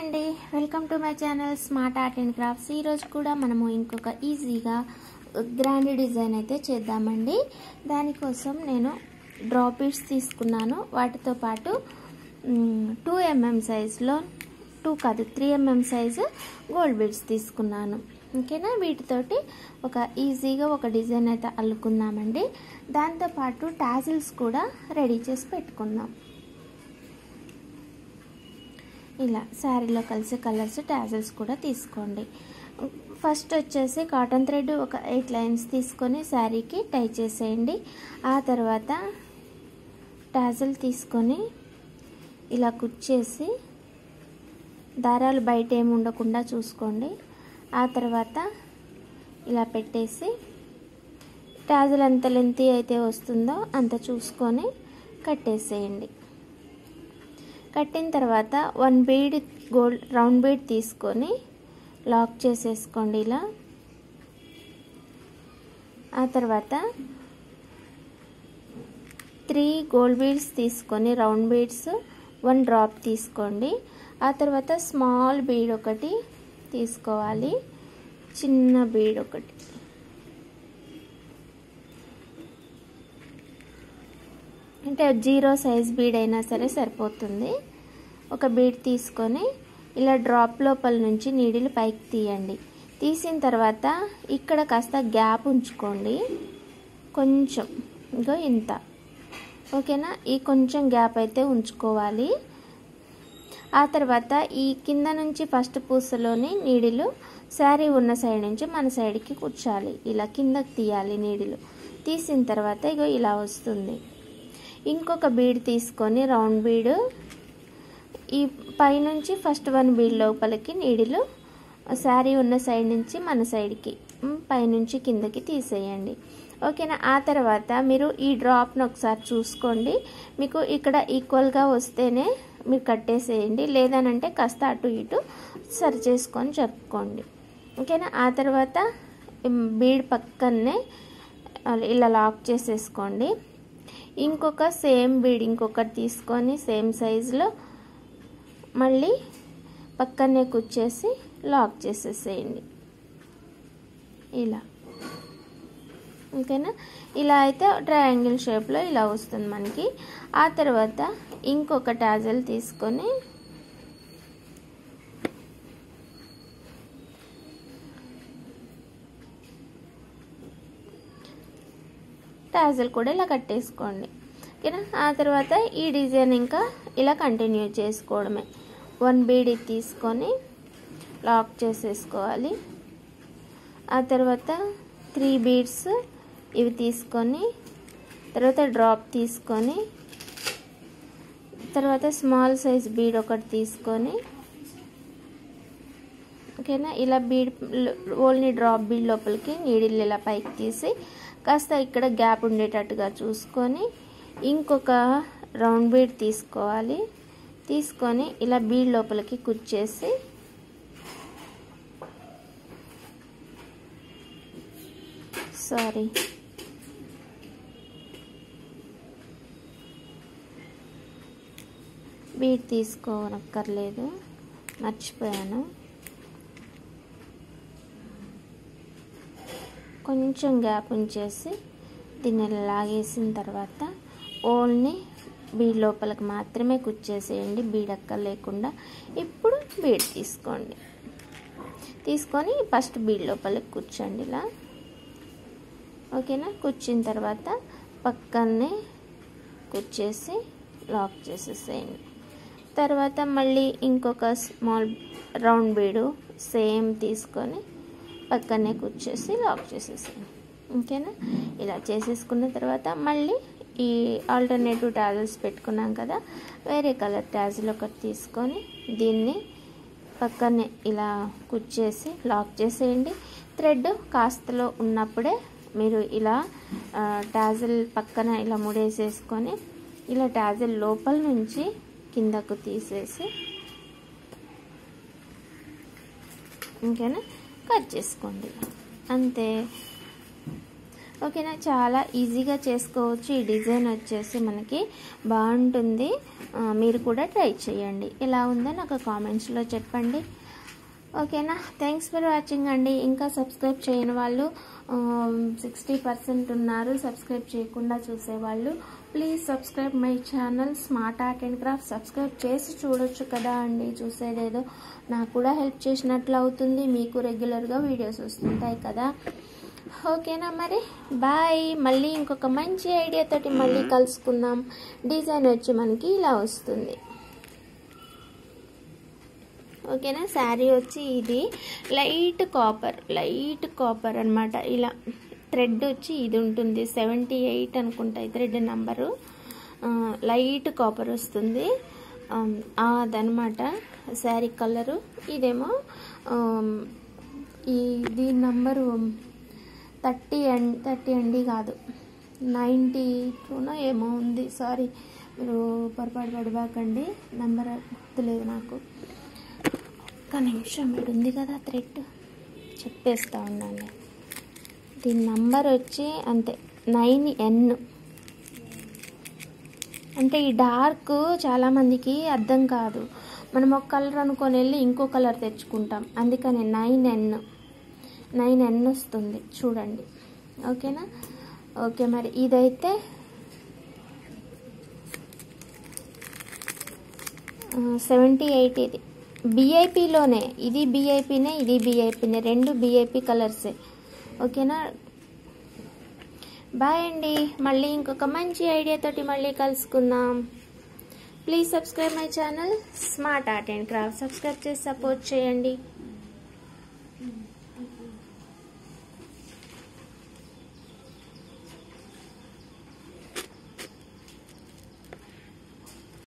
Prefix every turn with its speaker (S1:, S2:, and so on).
S1: అండి, welcome to my channel smart art and crafts. ఈరోజు కూడా మనము ఇంకొక ఈజీగా గ్రాండ్ డిజైన్ అయితే చేద్దామండి. దానికోసం నేను డ్రాప్ బీడ్స్ తీసుకున్నాను. వాటితో పాటు 2 mm సైజులో 3 mm సైజు గోల్డ్ బీడ్స్ తీసుకున్నాను. ఓకేనా, వీటితోటి ఒక ఈజీగా ఒక డిజైన్ అయితే అల్లుకుందామండి. దాంతోపాటు టాజిల్స్ కూడా రెడీ చేసి పెట్టుకుందాం. ఇలా శారీలో కలిసే కలర్స్ టాజిల్స్ కూడా తీసుకోండి. ఫస్ట్ వచ్చేసి కాటన్ థ్రెడ్ ఒక 8 లైన్స్ తీసుకొని శారీకి టై చేసేయండి. ఆ తర్వాత టాజిల్ తీసుకొని ఇలా కుచ్చేసి దారాలు బయట ఏమి ఉండకుండా చూసుకోండి. ఆ తర్వాత ఇలా పెట్టేసి టాజిల్ ఎంత లెంత్ అయితే వస్తుందో అంత చూసుకొని కట్టేసేయండి. కట్టిన తర్వాత 1 బీడ్ గోల్డ్ రౌండ్ బీడ్ తీసుకొని లాక్ చేసేసుకోండి ఇలా. ఆ తర్వాత 3 గోల్డ్ బీడ్స్ తీసుకొని రౌండ్ బీడ్స్ 1 డ్రాప్ తీసుకోండి. ఆ తర్వాత స్మాల్ బీడ్ ఒకటి తీసుకోవాలి, చిన్న బీడ్ ఒకటి. అంటే 0 సైజ్ బీడ్ అయినా సరే సరిపోతుంది. ఒక బీడ్ తీసుకొని ఇలా డ్రాప్ లోపల నుంచి నీడిలు పైకి తీయండి. తీసిన తర్వాత ఇక్కడ కాస్త గ్యాప్ ఉంచుకోండి, కొంచెం ఇంకో ఇంత. ఓకేనా, ఈ కొంచెం గ్యాప్ అయితే ఉంచుకోవాలి. ఆ తర్వాత ఈ కింద నుంచి ఫస్ట్ పూసలోని నీడిలు శారీ ఉన్న సైడ్ నుంచి మన సైడ్కి కూర్చాలి. ఇలా కిందకి తీయాలి నీడిలు. తీసిన తర్వాత ఇగో ఇలా వస్తుంది. ఇంకొక బీడ్ తీసుకొని రౌండ్ బీడ్ ఈ పైనుంచి ఫస్ట్ 1 బీడ్ లోపలికి నీడిలు శారీ ఉన్న సైడ్ నుంచి మన సైడ్కి పైనుంచి కిందకి తీసేయండి. ఓకేనా, ఆ తర్వాత మీరు ఈ డ్రాప్ను ఒకసారి చూసుకోండి. మీకు ఇక్కడ ఈక్వల్గా వస్తేనే మీరు కట్టేసేయండి, లేదనంటే కాస్త అటు ఇటు సరి చేసుకొని జరుపుకోండి. ఓకేనా, ఆ తర్వాత బీడ్ పక్కనే ఇలా లాక్ చేసేసుకోండి. ఇంకొక సేమ్ బీడ్ ఇంకొకటి తీసుకొని సేమ్ సైజులో మళ్ళీ పక్కనే కుచ్చేసి లాక్ చేసేసేయండి ఇలా. ఓకేనా, ఇలా అయితే ట్రయాంగిల్ షేప్లో ఇలా వస్తుంది మనకి. ఆ తర్వాత ఇంకొక టాజల్ తీసుకొని టాజల్ కూడా ఇలా కట్టేసుకోండి. ఓకేనా, ఆ తర్వాత ఈ డిజైన్ ఇంకా ఇలా కంటిన్యూ చేసుకోవడమే. 1 బీడ్ తీసుకొని లాక్ చేసేసుకోవాలి. ఆ తర్వాత 3 బీడ్స్ ఇవి తీసుకొని తర్వాత డ్రాప్ తీసుకొని తర్వాత స్మాల్ సైజ్ బీడ్ ఒకటి తీసుకొని ఓకేనా, ఇలా బీడ్ ఓన్లీ డ్రాప్ బీడ్ లోపలికి నీడిల్ ఇలా పైకి తీసి కాస్త ఇక్కడ గ్యాప్ ఉండేటట్టుగా చూసుకొని ఇంకొక రౌండ్ బీడ్ తీసుకోవాలి. తీసుకొని ఇలా బీడ్ లోపలికి కుచ్చేసి బీడ్ తీసుకోనక్కర్లేదు, మర్చిపోయాను. కొంచెం గ్యాప్ ఉంచేసి దీన్ని లాగేసిన తర్వాత ఓన్లీ బీడ్ లోపలికి మాత్రమే కుచ్చేసేయండి, బీడ్ అక్కర్ లేకుండా. ఇప్పుడు బీడ్ తీసుకోండి, తీసుకొని ఫస్ట్ బీడ్ లోపలికి కూర్చోండి ఇలా. ఓకేనా, కూర్చిన తర్వాత పక్కనే కుచ్చేసి లాక్ చేసేసేయండి. తర్వాత మళ్ళీ ఇంకొక స్మాల్ రౌండ్ బీడు సేమ్ తీసుకొని పక్కనే కుచ్చేసి లాక్ చేసేసేయండి. ఓకేనా, ఇలా చేసేసుకున్న తర్వాత మళ్ళీ ఈ ఆల్టర్నేటివ్ టాజిల్స్ పెట్టుకున్నాం కదా, వేరే కలర్ టాజిల్ ఒకటి తీసుకొని దీన్ని పక్కనే ఇలా కుచ్చేసి లాక్ చేసేయండి. థ్రెడ్ కాస్తలో ఉన్నప్పుడే మీరు ఇలా టాజిల్ పక్కన ఇలా ముడేసేసుకొని ఇలా టాజిల్ లోపల నుంచి కిందకు తీసేసి ఓకేనా కట్ చేసుకోండి, అంతే. ఓకేనా, చాలా ఈజీగా చేసుకోవచ్చు. ఈ డిజైన్ వచ్చేసి మనకి బాగుంటుంది. మీరు కూడా ట్రై చేయండి. ఎలా ఉందో నాకు కామెంట్స్లో చెప్పండి. ఓకేనా, థ్యాంక్స్ ఫర్ వాచింగ్ అండి. ఇంకా సబ్స్క్రైబ్ చేయని వాళ్ళు 60% ఉన్నారు సబ్స్క్రైబ్ చేయకుండా చూసేవాళ్ళు. Please subscribe my channel smart art and craft. Subscribe చేసి చూడొచ్చు కదా అండి. చూసేదేదో నాకు కూడా హెల్ప్ చేసినట్లు అవుతుంది. మీకు రెగ్యులర్గా వీడియోస్ వస్తుంటాయి కదా. ఓకేనా, మరి బాయ్. మళ్ళీ ఇంకొక మంచి ఐడియాతోటి మళ్ళీ కలుసుకుందాం. డిజైన్ వచ్చి మనకి ఇలా వస్తుంది. ఓకేనా, శారీ వచ్చి ఇది లైట్ కాపర్ అన్నమాట. ఇలా థ్రెడ్ వచ్చి ఇది ఉంటుంది 78 అనుకుంటా ఈ థ్రెడ్ నెంబరు. లైట్ కాపర్ వస్తుంది అదనమాట శారీ కలరు. ఇదేమో దీని నంబరు 30 అండి కాదు 92నో ఏమో ఉంది. సారీ, మీరు పొరపాటు పడబాకండి. నెంబర్ గుర్తులేదు నాకు. ఒక్క నిమిషం, ఇక్కడ ఉంది కదా థ్రెడ్, చెప్పేస్తా ఉన్నాను. దీని నంబర్ వచ్చి అంతే 9N. అంటే ఈ డార్క్ చాలామందికి అర్థం కాదు. మనం ఒక కలర్ అనుకొని వెళ్ళి ఇంకో కలర్ తెచ్చుకుంటాం. అందుకని 9N వస్తుంది చూడండి. ఓకేనా, ఓకే. మరి ఇదైతే 78. ఇది బిఐపిలోనే, ఇది బిఐపినే, ఇది బిఐపినే, రెండు బిఐపి కలర్సే. ఓకేనా, బాయ్ అండి. మళ్ళీ ఇంకొక మంచి ఐడియాతోటి మళ్ళీ కలుసుకుందాం. Please subscribe my channel smart art and craft. Subscribe చేసి సపోర్ట్ చేయండి.